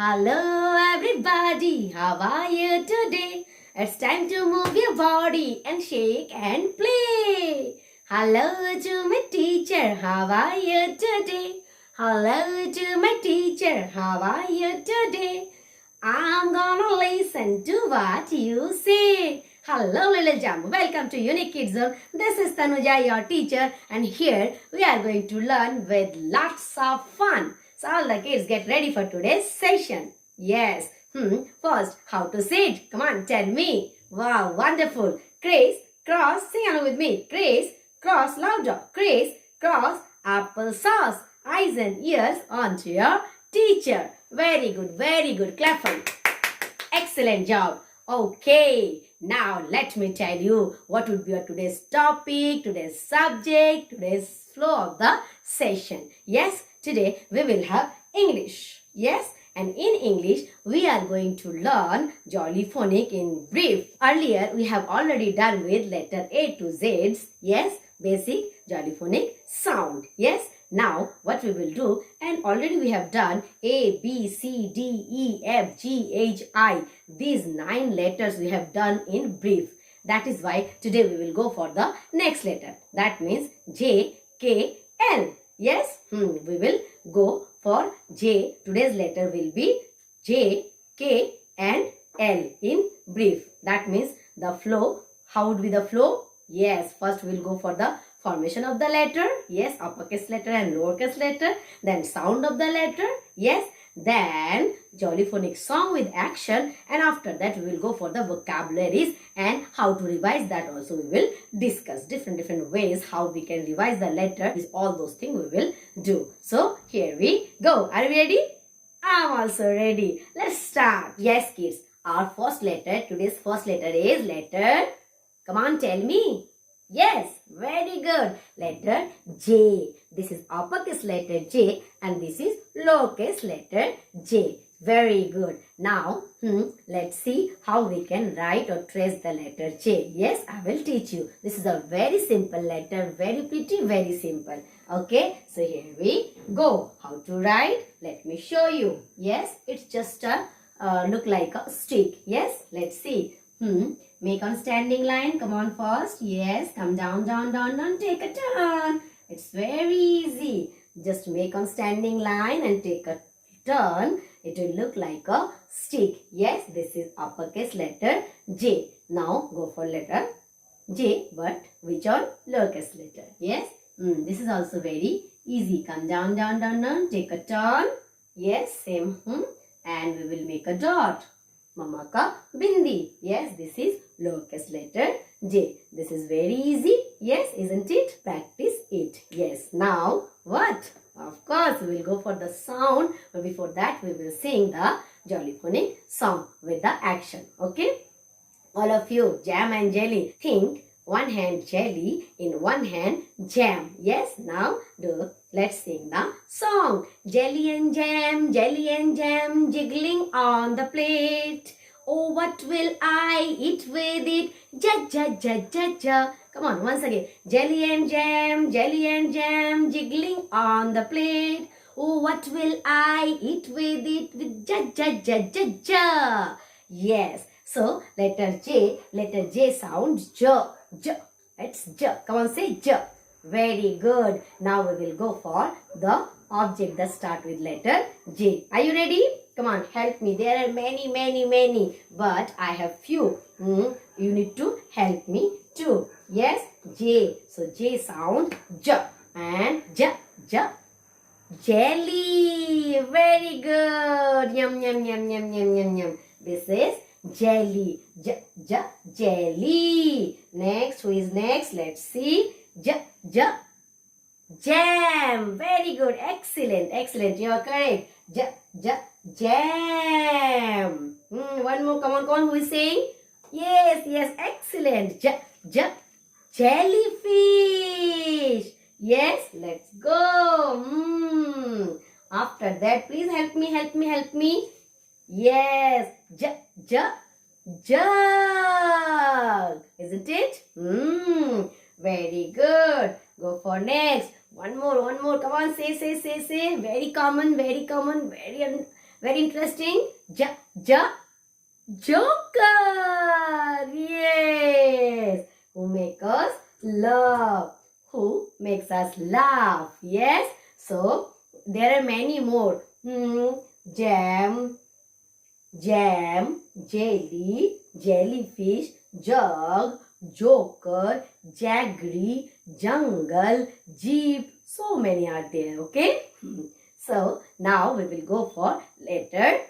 Hello everybody, how are you today? It's time to move your body and shake and play. Hello to my teacher, how are you today? Hello to my teacher, how are you today? I'm gonna listen to what you say. Hello little jam, welcome to Unique Kids Zone. This is Tanuja, your teacher, and here we are going to learn with lots of fun. So all the kids get ready for today's session. Yes. First, how to say it? Come on, tell me. Wow, wonderful. Criss, cross, sing along with me. Criss, cross, louder. Criss, cross, applesauce. Eyes and ears onto your teacher. Very good, very good. Clap for you. Excellent job. Okay, now let me tell you what would be today's topic, today's subject, today's flow of the session. Yes, today we will have English. Yes, and in English we are going to learn Jolly Phonic in brief. Earlier we have already done with letter A to Z's. Yes, basic Jolly Phonic sound. Yes. Now, what we will do, and already we have done A, B, C, D, E, F, G, H, I. These 9 letters we have done in brief. That is why today we will go for the next letter. That means J, K, L. Yes, we will go for J. Today's letter will be J, K, and L in brief. That means the flow. How would be the flow? Yes, first we will go for the formation of the letter, yes, uppercase letter and lowercase letter, then sound of the letter, yes, then Jolly Phonics song with action, and after that we will go for the vocabularies and how to revise. That also we will discuss different ways how we can revise the letter. Is all those things we will do. So here we go. Are you ready? I'm also ready. Let's start. Yes kids, our first letter, today's first letter is letter, come on tell me. Yes, very good. Letter J. This is uppercase letter J and this is lowercase letter J. Very good. Now, let's see how we can write or trace the letter J. Yes, I will teach you. This is a very simple letter, very pretty, very simple. Okay, so here we go. How to write? Let me show you. Yes, it's just a look like a stick. Yes, let's see. Make on standing line. Come on first. Yes. Come down, down, down, down. Take a turn. It's very easy. Just make on standing line and take a turn. It will look like a stick. Yes. This is uppercase letter J. Now go for letter J. But which on lowercase letter? Yes. This is also very easy. Come down, down, down, down. Take a turn. Yes. Same. And we will make a dot. Mama ka bindi. Yes, this is lowercase letter J. This is very easy. Yes, isn't it? Practice it. Yes. Now, what? Of course, we will go for the sound. But before that, we will sing the Jolly Phonic song with the action. Okay? All of you, jam and jelly. Think one hand jelly, in one hand jam. Yes, now let's sing the song. Jelly and jam, jiggling on the plate. Oh, what will I eat with it? Ja, ja, ja, ja, ja. Come on, once again. Jelly and jam, jiggling on the plate. Oh, what will I eat with it? With ja, ja, ja, ja, ja. Yes. So, letter J sounds J. J. It's J. Come on, say J. Very good. Now we will go for the object that start with letter J. Are you ready? Come on, help me. There are many. But I have few. You need to help me too. Yes, J. So J sound J. And J. Jelly. Very good. Yum, yum, yum, yum, yum, yum, yum. This is jelly. Jelly. Next, who is next? Let's see. Jam. Very good. Excellent. You are correct. Jam. One more. Come on. Who is saying? Yes. Excellent. Jellyfish. Yes. Let's go. After that, please help me. Yes. Jug. Isn't it? Very good. Go for next. One more. Come on, say. Very common, very Very interesting. Joker. Yes. Who makes us love? Who makes us laugh? Yes. So there are many more. Jam, jelly, jellyfish, jug, joker, jaggery, jungle, jeep. So many are there. Okay. So now we will go for letter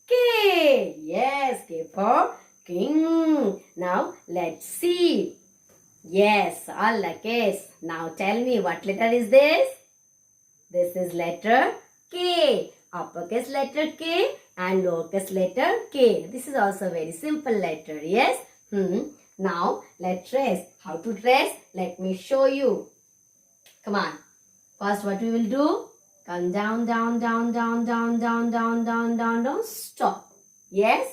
K. Yes, K for king. Now let's see. Yes, all the K's. Now tell me, what letter is this? This is letter K. Uppercase letter K and lowercase letter K. This is also a very simple letter. Yes. Now let's trace. How to trace? Let me show you. Come on. First, what we will do? Come down, down, down, down, down, down, down, down, down, down. Stop. Yes.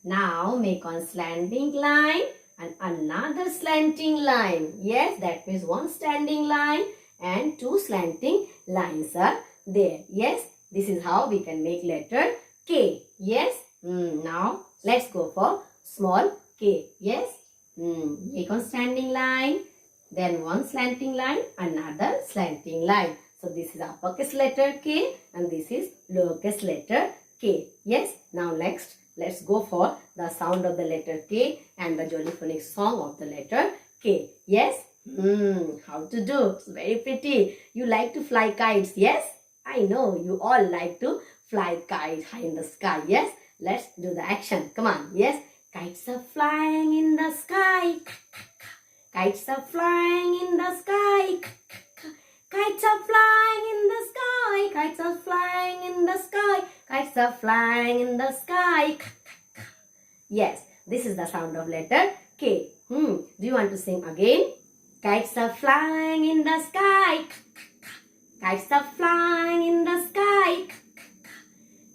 Now make one slanting line and another slanting line. Yes, that means one standing line and two slanting lines are there. Yes, this is how we can make letter K. Yes. Now let's go for small k. Yes. Make one standing line, then one slanting line, another slanting line. So this is uppercase letter K and this is lowercase letter K. Yes. Now next, let's go for the sound of the letter K and the Jolly Phonics song of the letter K. Yes. How to do? It's very pretty. You like to fly kites. Yes. I know you all like to fly kites high in the sky. Yes. Let's do the action. Come on. Yes. Kites are flying in the sky. Kites are flying in the sky. Kites are flying in the sky. Kites are flying in the sky. Kites are flying in the sky. Yes, this is the sound of letter K. Do you want to sing again? Kites are flying in the sky. Kites are flying in the sky.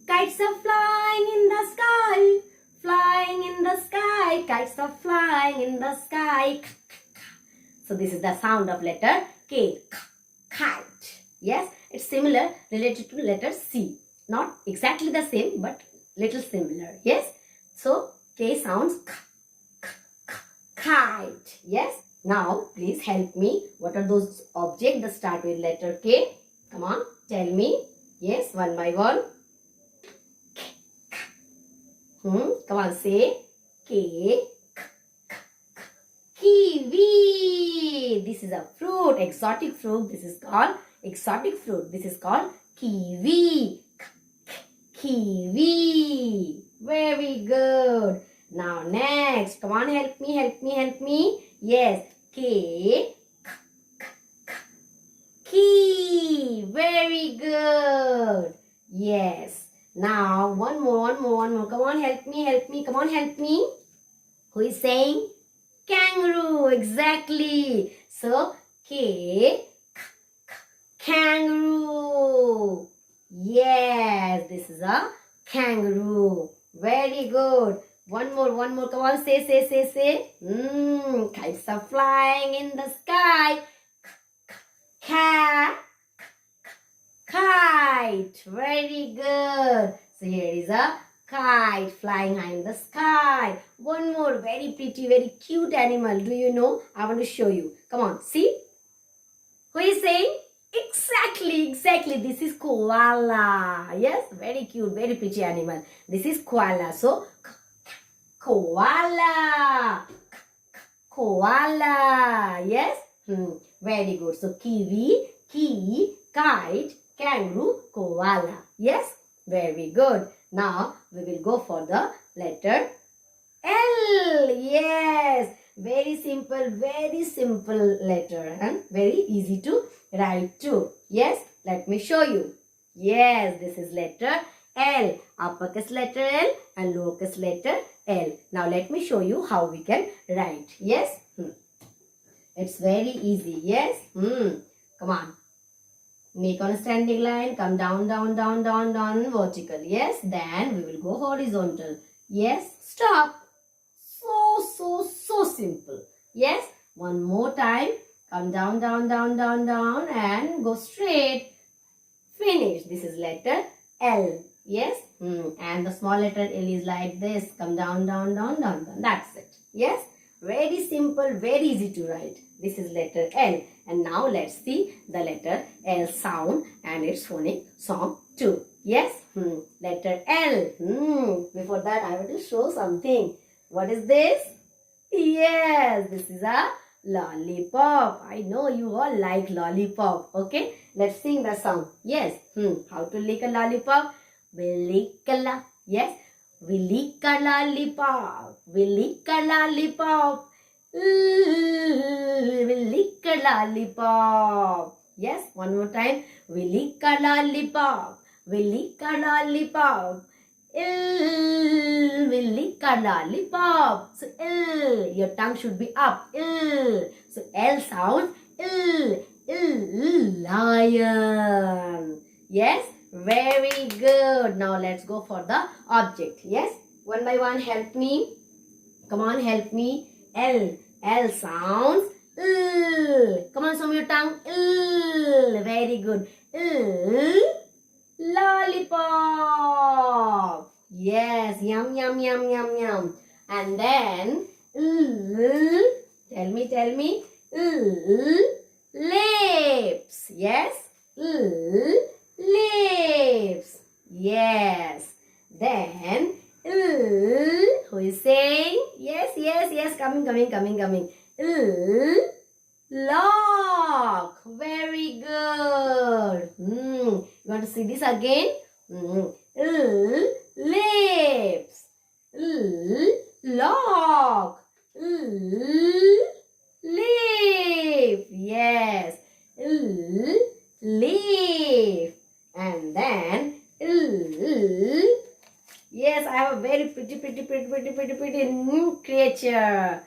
Kites are flying in the sky. Flying in the sky. Kites are flying in the sky. So this is the sound of letter K. Kite. Yes, it's similar, related to letter C. Not exactly the same, but little similar. Yes. So K sounds kite. Yes. Now please help me. What are those objects that start with letter K? Come on, tell me. Yes, one by one. Come on, say K. Kiwi. This is a fruit, exotic fruit. This is called exotic fruit. This is called kiwi. Kiwi. Very good. Now next. Come on, help me, help me, help me. Yes. K. Key. Very good. Yes. Now one more. Come on, help me, help me. Come on, help me. Who is saying? Kangaroo. Exactly. So K. Kangaroo. Yes, this is a kangaroo. Very good. One more. Come on, say. Kites are flying in the sky. Kite. Very good. So here is a kite flying high in the sky. One more very pretty, very cute animal. Do you know? I want to show you. Come on, see? Who is saying? Exactly. This is koala. Yes, very cute, very pretty animal. This is koala. So, koala. Yes? Very good. So, kiwi, key, kite, kangaroo, koala. Yes? Very good. Now, we will go for the letter L. Yes. Very simple letter and very easy to write too. Yes, let me show you. Yes, this is letter L. Uppercase letter L and lowercase letter L. Now let me show you how we can write. Yes, it's very easy. Yes, come on. Make on a standing line. Come down, vertical. Yes, then we will go horizontal. Yes, stop. So simple. Yes, one more time. Come down, and go straight. Finish. This is letter L. Yes. And the small letter L is like this. Come down, down, down, down, down. That's it. Yes. Very simple, very easy to write. This is letter L. And now let's see the letter L sound and its phonic song too. Yes. Letter L. Before that, I want to show something. What is this? Yes, this is a lollipop. I know you all like lollipop. Okay, let's sing the song. Yes. How to lick a lollipop? We lick a la. Yes. We lick a lollipop. We lick a lollipop. We lick a lollipop. Yes. One more time. We lick a lollipop. We lick a lollipop. We lick a lollipop. So your tongue should be up. So L sound lion. Yes, very good. Now let's go for the object. Yes, one by one. Help me. Come on, help me. L sounds. Come on, show me your tongue. Very good. Lollipop. Yes, yum, yum, yum, yum, yum. And then, tell me, lips. Yes, lips. Yes. Then, who is saying? Yes, coming. Lock. Very good. You want to see this again? Lips. Lock. Leaf. Yes. Leaf. And then yes, I have a very pretty creature.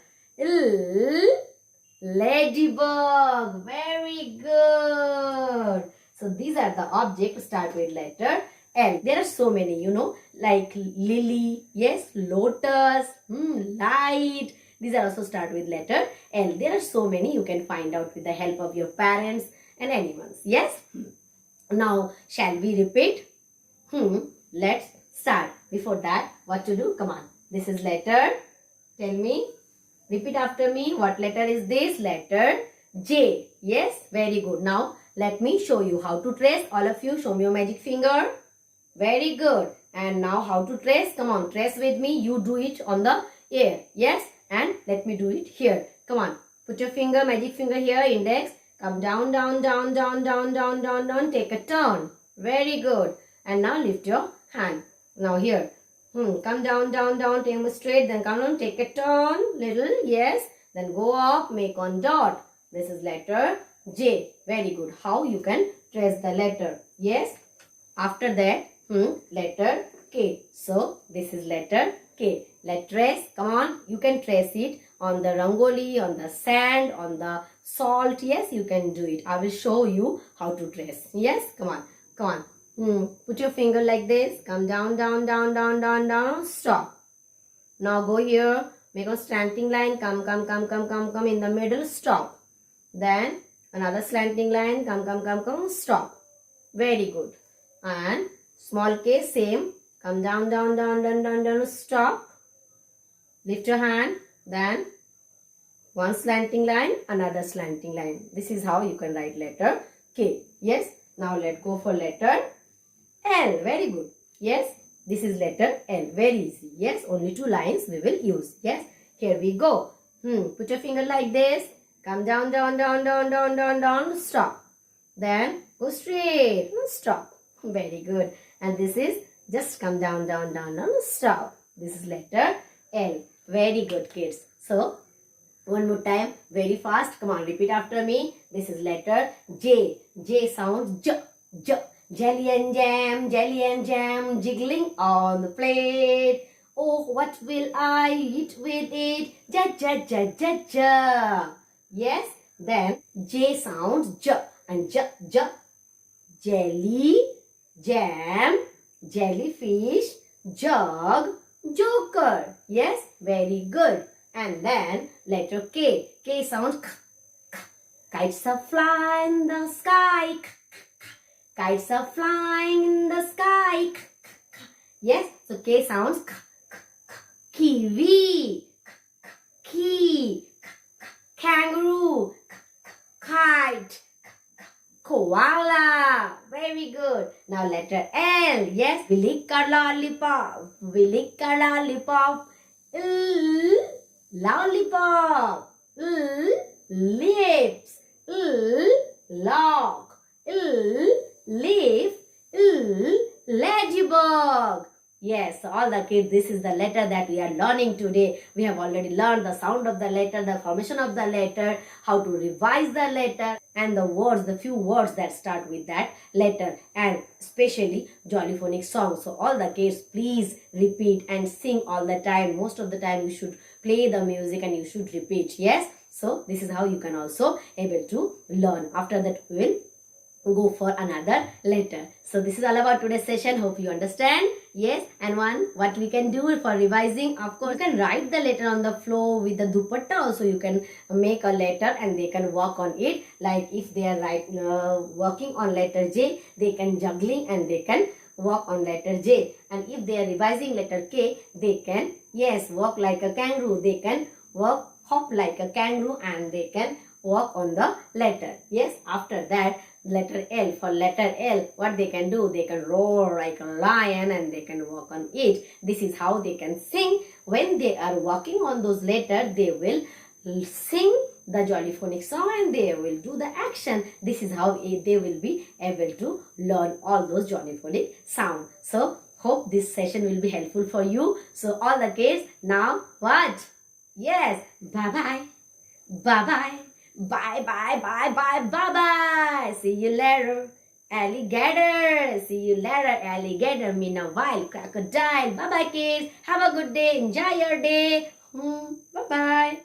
Ladybug. Very good. So these are the objects start with letter L. There are so many, like lily, yes, lotus, light. These are also start with letter L. There are so many you can find out with the help of your parents and anyone's. Yes. Now, shall we repeat? Let's start. Before that, what to do? Come on. This is letter. Tell me. Repeat after me. What letter is this? Letter J. Yes, very good. Now, let me show you how to trace. All of you, show me your magic finger. Very good. And now, how to trace? Come on, trace with me. You do it on the air. Yes, and let me do it here. Come on. Put your finger, magic finger here, index. Come down, down, down, down, down, down, down, down. Take a turn. Very good. And now, lift your hand. Now, here. Come down, down, down, take it straight, then come down, take a turn, little, yes, then go up, make on dot. This is letter J. Very good. How you can trace the letter? Yes. After that, letter K. So, this is letter K. Let's trace. Come on, you can trace it on the rangoli, on the sand, on the salt. Yes, you can do it. I will show you how to trace. Yes, come on. Put your finger like this. Come down, down, down, down, down, down. Stop. Now go here. Make a slanting line. Come in the middle. Stop. Then another slanting line. Come. Stop. Very good. And small case, same. Come down, down, down, down, down, down. Stop. Lift your hand. Then one slanting line, another slanting line. This is how you can write letter K. Yes. Now let's go for letter L. Very good. Yes. This is letter L. Very easy. Yes. Only two lines we will use. Yes. Here we go. Put your finger like this. Come down, down, down, down, down, down, down. Stop. Then go straight. Stop. Very good. And this is just come down, down, down, down. Stop. This is letter L. Very good, kids. So, one more time. Very fast. Come on. Repeat after me. This is letter J. J sounds J. Jelly and jam, jiggling on the plate. Oh, what will I eat with it? Ja. Yes. Then J sounds J and J. Jelly, jam, jellyfish, jug, joker. Yes. Very good. And then letter K. K sounds K. Kites are flying in the sky. Kites are flying in the sky. Yes, so K sounds k, k, k. Kiwi, k, k, key, k, k. Kangaroo, k, k, kite, koala. Very good. Now letter L. Yes. We lick a lollipop. We lick a lollipop. Lollipop. Lips. Lock. Leaf. Ladybug. Yes, all the kids, this is the letter that we are learning today. We have already learned the sound of the letter, the formation of the letter, how to revise the letter, and the words, the few words that start with that letter, and especially Jolly Phonics songs. So all the kids, please repeat and sing all the time. Most of the time you should play the music and you should repeat. Yes, so this is how you can also able to learn. After that we will go for another letter. So this is all about today's session. Hope you understand. Yes, and what we can do for revising, of course, you can write the letter on the floor with the dupatta. Also you can make a letter and they can work on it. Like if they are working on letter J, they can juggling and they can work on letter J. And if they are revising letter K, they can, yes, walk like a kangaroo. They can hop like a kangaroo, and they can work on the letter. Yes, after that, letter L. For letter L, what they can do, they can roar like a lion and they can walk on it. This is how they can sing. When they are working on those letters, they will sing the Jolly Phonics song and they will do the action. This is how they will be able to learn all those Jolly Phonics sound. So hope this session will be helpful for you. So all the kids, now what? Yes, bye-bye. Bye-bye. Bye, bye, bye, bye, bye, bye. See you later, alligator. See you later, alligator. Mean a while, crocodile. Bye, bye, kids. Have a good day. Enjoy your day. Bye, bye.